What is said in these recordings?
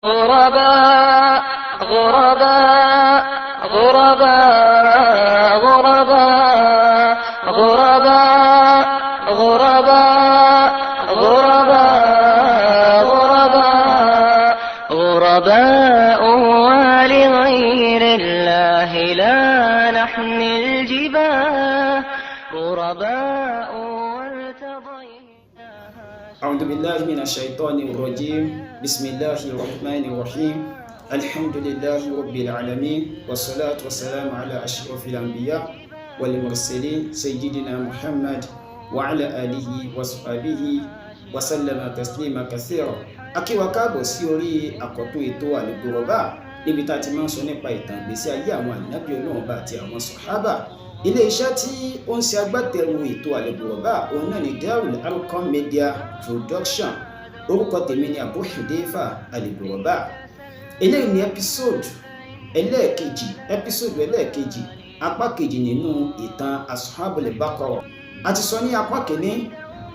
غرباء غرباء غرباء غرباء غرباء غرباء غرباء غرباء غرباء ولغير الله لا نحمل الجباه غرباء أعوذ بالله من الشيطان الرجيم بسم الله الرحمن الرحيم الحمد لله رب العالمين والصلاة والسلام على أشرف الأنبياء والمرسلين سيدنا محمد وعلى آله وصحبه وسلم تسليما كثيرا akí wa káàbọ̀ sí orí àkọ́tún ètò Al-Ghurabaa níbi tá ti máa ń sọ nípa ìtàn ìgbésí ayé àwọn ànábì Ọlọ́run bá àti àwọn sàhábà. Ilé-iṣẹ́ tí ó ń ṣe agbátẹrù ètò Al-Ghurabaa òun náà ni Al-Qur'an Media Production. Orúkọ tèmi ni Abu Hudhayfah Al-Ghurabaa. Eléyìí ni ẹ́písòdù ẹlẹ́ẹ̀kejì apá kejì nínú ìtàn Ashabul Baqarah. A ti sọ ní apá kìíní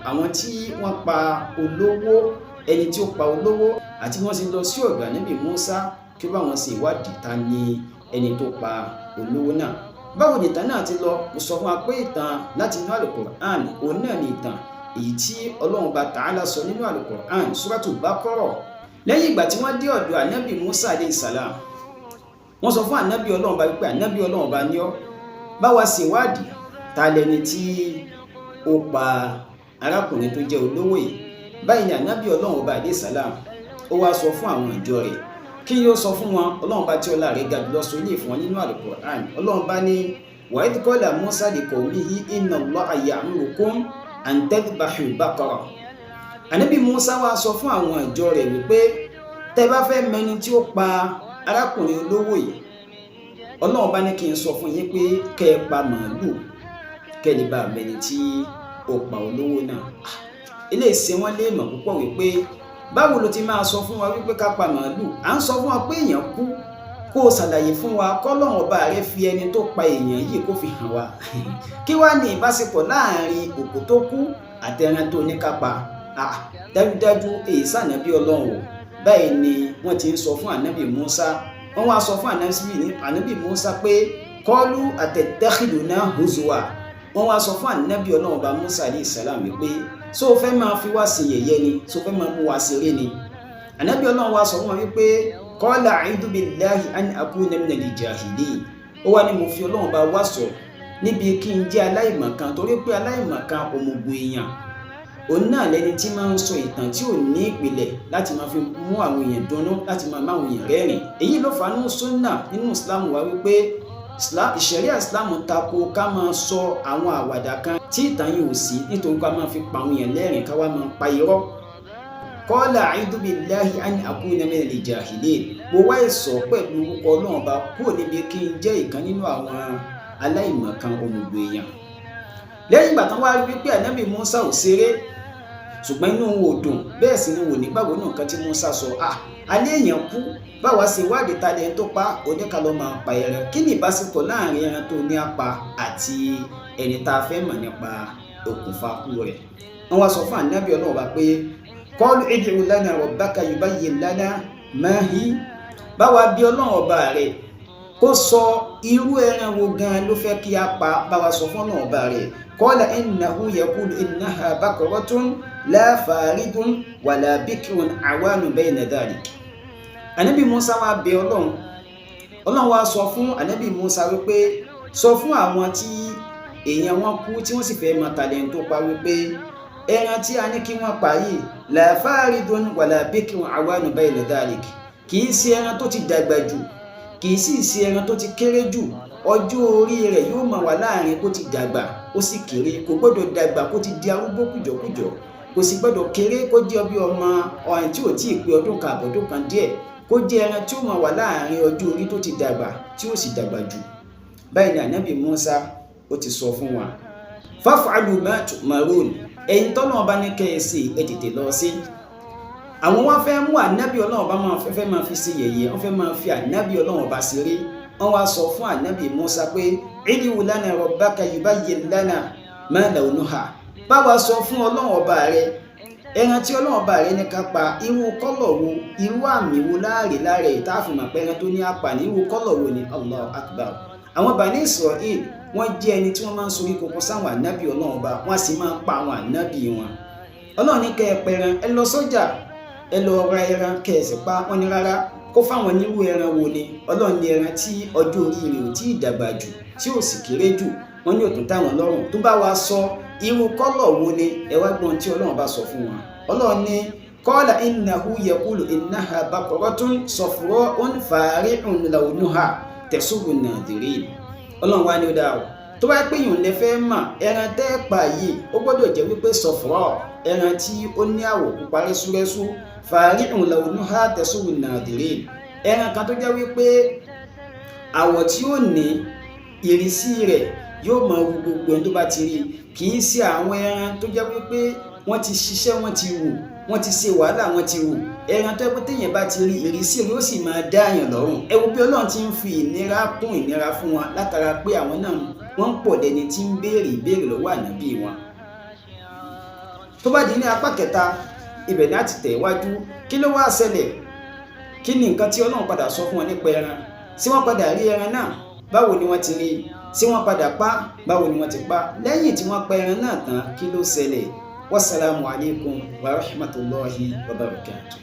àwọn tí wọ́n pa olówó, ẹni tí ó pa olówó àti wọ́n sì lọ sí ọ̀dọ̀ Ànábì Mùsá kí báwọn ṣe ìwádìí ta ni ẹni tó pa olówó náà. Báwo ni ìtàn náà ti lọ? Mo sọ fún wa pé ìtàn láti inú Al-Qur'an òun náà ni ìtàn èyí tí Ọlọ́run bá Ta'ala sọ nínú Al-Qur'an Suratul Baqarah. Lẹ́yìn ìgbà tí wọ́n dé ọ̀dọ̀ Ànábì Mùsá alayhi salam, wọ́n sọ fún Ànábì Ọlọ́run bá wípé Ànábì Ọlọ́run bá ní ọ́ bá wa ṣe ìwádìí ta lẹni tí ó pa arákùnrin tó jẹ́ olówó yìí. Báyìí ni Ànábì Ọlọ́run bá alayhi salam ó wá sọ fún àwọn ìjọ rẹ̀ kí yóò sọ fún wọn. Ọlọ́run bá tí ọlá rẹ̀ ga jùlọ sọ ilé fún wọn nínú Al-Qur'an. Ọlọ́run bá ní wa idh qala Musa li qawmihi inna Allaha ya'murukum an tadhbahu baqara. Ànábì Musa wá sọ fún àwọn ìjọ rẹ̀ wípé tẹ́ bá fẹ́ mẹni tí ó pa arákùnrin olówó yìí, Ọlọ́run bá ní kí n sọ fún yín pé kẹ́ ẹ pa màálù kẹ́ lè bá mẹni tí ó pa olówó náà. Ilé ìṣe wọn lè mọ̀ púpọ̀ wípé báwo ló ti máa sọ fún wa wípé ká pa màálù? À ń sọ fún wa pé èèyàn kú kó o ṣàlàyé fún wa k'Ọlọ́run ọba rẹ fi ẹni tó pa èèyàn yìí kó fi hàn wá. Kí wá ní ìbáṣepọ̀ láàrin òkú tó kú àti ẹran tó ní ká pa? Dájúdájú èyí sànábì Ọlọ́run o. Báyìí ni wọ́n ti ń sọ fún Ànábì Mùsá. Wọ́n wá sọ fún Ànábì Mùsá pé qalu atattakhiduna huzwa. Wọ́n wá sọ fún Ànábì Ọlọ́run ọba Mùsá alayhi salam wípé so fẹ́ máa fi wá sí yẹ̀yẹ́ ni, so fẹ́ máa mú wá ṣeré ni. Ànábì Ọlọ́run wá sọ fún wọn wípé qala a'udhu billahi an akuna minal jahilin. Ó wá ní mo fi Ọlọ́run bá wá sọ níbi kí n jẹ́ aláìmọ̀kan, torí pé aláìmọ̀kan òmùgọ̀ èèyàn òun náà lẹni tí máa ń sọ ìtàn tí ò ní ìpìlẹ̀ láti máa fi mú àwọn èèyàn dunnú, láti máa máwọn èèyàn rẹ́rìn. Èyí ló fà nínú súnnà nínú Islam wá wípé ìṣẹ̀ríà Islam tako ká máa sọ àwọn àwàdà kan tí ìtàn yìí ò sí, nítorí ká máa fi pa àwọn èèyàn lẹ́rìn, ká wá máa pa irọ́. Qala a'udhu billahi an akuna minal jahilin. Mo wá ìsọ̀ pẹ̀lú orúkọ Ọlọ́run bá kúrò níbi kí n jẹ́ ìkan nínú àwọn aláìmọ̀kan òmùgọ̀ èèyàn. Lẹ́yìn ìgbà tán wá rí wípé Ànábì Mùsá ò ṣeré, ṣùgbọ́n inú wọn ò dùn, bẹ́ẹ̀ sì ni wò nígbàgbọ́ náà kan tí Mùsá sọ. Alẹ́ èèyàn kú, báwa ṣe wádìí ta lẹ́yìn tó pa, oníkàlọ́ máa pa ẹran. Kí ni ìbáṣepọ̀ láàrin ẹran tó ní apá àti ẹni tá a fẹ́ mọ̀ nípa okùnfà kú rẹ̀? Wọ́n wá sọ fún Ànábì Ọlọ́run bá pé qalu ud'u lana rabbaka yubayyin lana ma hi. Báwa bí Ọlọ́run ọba rẹ̀ kó sọ irú ẹran wo gan ló fẹ́ kí a pa, báwa sọ fún Ọlọ́run ọba rẹ̀. Qala innahu yaqulu innaha baqaratun la faridun wala bikrun awanun bayna dhalik. Ànábì Mùsá wá bẹ Ọlọ́run. Ọlọ́run wá sọ fún Ànábì Mùsá wípé sọ fún àwọn tí èèyàn wọn kú tí wọ́n sì fẹ́ mọ tàlẹ́ǹtì tó pa wípé ẹran tí a ní kí wọ́n pa yìí la faridun wala bikrun awanun bayna dhalik. Kìí ṣe ẹran tó ti dàgbà jù, kìí sì ṣe ẹran tó ti kéré jù. Ọjọ́ orí rẹ̀ yóò máa wà láàrin kó ti dàgbà ó sì kéré. Kò gbọ́dọ̀ dàgbà kó ti di arúgbó kùjọkùjọ, kò sì gbọ́dọ̀ kéré kó jẹ́ bí ọmọ ọ̀hìn tí ò tí ì pé ọdún kan àbọ̀dún kan díẹ̀. Kó jẹ́ ẹran tí ó máa wà láàrin ọjọ́ orí tó ti dàgbà tí ó sì dàgbà jù. Báyìí ni Ànábì Mùsá ó ti sọ fún wa. Faf'alu ma tu'marun. Ẹ̀yin tọ́lọ́run bá ní kẹ́ ẹ ṣe ẹ tètè lọ sí. Àwọn wá fẹ́ mú Ànábì Ọlọ́run bá fẹ́ máa fi ṣe yẹ̀yẹ́, wọ́n fẹ́ máa fi Ànábì Ọlọ́run bá ṣeré. Wọ́n wá sọ fún Ànábì Mùsá pé ud'u lana rabbaka yubayyin lana ma lawnuha. Báwa sọ fún Ọlọ́run ọba rẹ̀ ẹran tí Ọlọ́run bá rẹ ní ká pa irú kọ́lọ̀ wo irú àmì wo láàrè láàrè ìtàfimọ̀ pé ẹran tó ní apà ní irú kọ́lọ̀ wo ni Allahu Akbar. àwọn Bani Israel wọ́n jẹ́ ẹni tí wọ́n máa ń sorí kókó sáwọn ànábì Ọlọ́run bá wọ́n sì máa ń pa àwọn ànábì wọn. Ọlọ́run ní kẹ́ ẹ pẹran ẹ lọ sọ́jà ẹ lọ ra ẹran kẹ́ ẹ sì pa wọ́n ní rárá kó fáwọn nírú ẹran wo ni Ọlọ́run ní ẹran tí ọjọ́ orí rẹ̀ ò tí ì dàgbà jù tí ò sì kéré jù wọ́n ní òtún táwọn lọ́rùn tó bá wa sọ irú kọ́lọ̀ wo ni ẹ wá gbọ́n tí Ọlọ́run bá sọ fún wọn. Ọlọ́run ní qala innahu yaqulu innaha baqaratun safra'un fari'un lawnuha tasurru an-nadhirin. Ọlọ́run wá ní ó dáa o tó bá pé yìí lè fẹ́ mà ẹran tẹ́ pa yìí ó gbọ́dọ̀ jẹ́ wípé safra ẹran tí ó ní àwọ̀ pupa rẹ́súrẹ́sú fari'un lawnuha tasurru an-nadhirin ẹran kan tó jẹ́ wípé àwọ̀ tí ó ní ìrísí rẹ̀ yóò máa wu gbogbo ẹni tó bá ti rí kì í ṣe àwọn ẹran tó jẹ́ wípé wọ́n ti ṣiṣẹ́ wọ́n ti wù wọ́n ti ṣe wàhálà wọ́n ti wù ẹran tó yẹ pé téèyàn bá ti rí ìrísí rẹ̀ ó sì máa dá àyàn lọ́rùn. ẹ wo bí Ọlọ́run ti ń fi ìnira kún ìnira fún wọn látara pé àwọn náà wọ́n ń pọ̀ dẹni tí ń béèrè ìbéèrè lọ́wọ́ ànábì wọn. tó bá di ní apá kẹta ibẹ̀ ní àti tẹ̀wájú kí ló wá ṣẹlẹ̀ kí ni nǹkan tí Ọlọ́run padà sọ fún wọn nípa ẹran sí wọ́n padà rí ẹran náà báwo ni wọ́n ti rí sí wọ́n padà pa báwo ni wọ́n ti pa lẹ́yìn tí wọ́n pa ẹran náà tán kí ló ṣẹlẹ̀. Wassalamu alaikum wa rahmatullahi wa barakatuh.